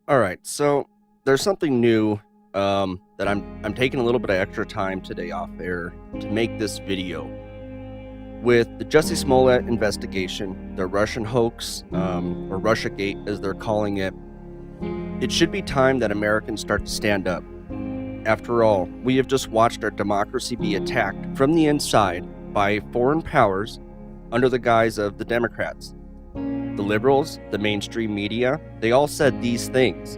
All right, so there's something new that I'm taking a little bit of extra time today off air to make this video. With the Jussie Smollett investigation, the Russian hoax, or Russiagate as they're calling it, it should be time that Americans start to stand up. After all, we have just watched our democracy be attacked from the inside by foreign powers under the guise of the Democrats. The liberals, the mainstream media, they all said these things.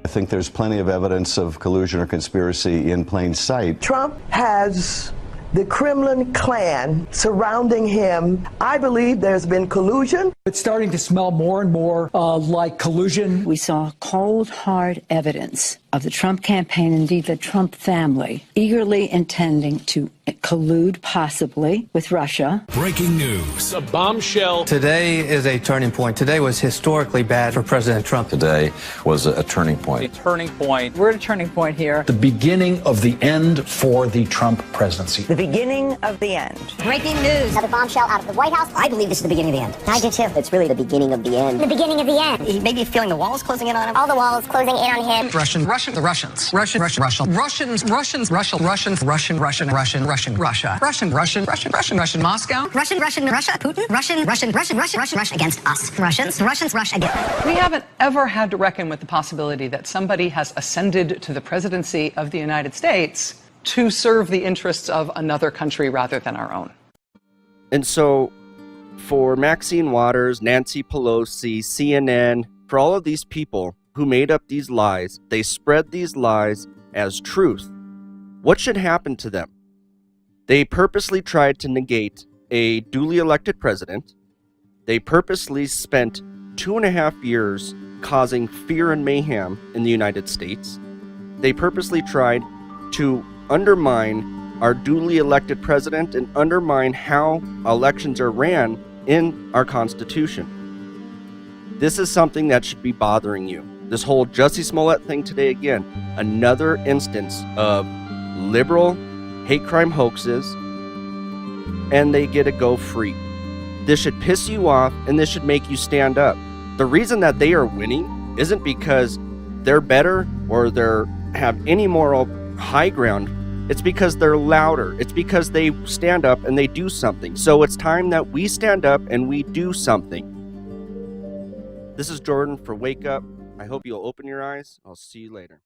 I think there's plenty of evidence of collusion or conspiracy in plain sight. Trump has the Kremlin clan surrounding him. I believe there's been collusion. It's starting to smell more and more like collusion. We saw cold, hard evidence of the Trump campaign, indeed the Trump family, eagerly intending to collude possibly with Russia. Breaking news. A bombshell. Today is a turning point. Today was historically bad for President Trump. Today was a turning point. A turning point. We're at a turning point here. The beginning of the end for the Trump presidency. The beginning of the end. Breaking news. Another bombshell out of the White House. I believe this is the beginning of the end. I do too. It's really the beginning of the end. The beginning of the end. He may be feeling the walls closing in on him. All the walls closing in on him. The Russians. Moscow. Russia, Putin. Russia against us. Russians, Russia again. We haven't ever had to reckon with the possibility that somebody has ascended to the presidency of the United States to serve the interests of another country rather than our own. And so, for Maxine Waters, Nancy Pelosi, CNN, for all of these people who made up these lies, they spread these lies as truth. What should happen to them? They purposely tried to negate a duly elected president. They purposely spent 2.5 years causing fear and mayhem in the United States. They purposely tried to undermine our duly elected president and undermine how elections are ran in our Constitution. This is something that should be bothering you. This whole Jussie Smollett thing today, again, another instance of liberal hate crime hoaxes, and they get to go free. This should piss you off, and this should make you stand up. The reason that they are winning isn't because they're better or they have any moral high ground. It's because they're louder. It's because they stand up and they do something. So it's time that we stand up and we do something. This is Jordan for Wake Up. I hope you'll open your eyes. I'll see you later.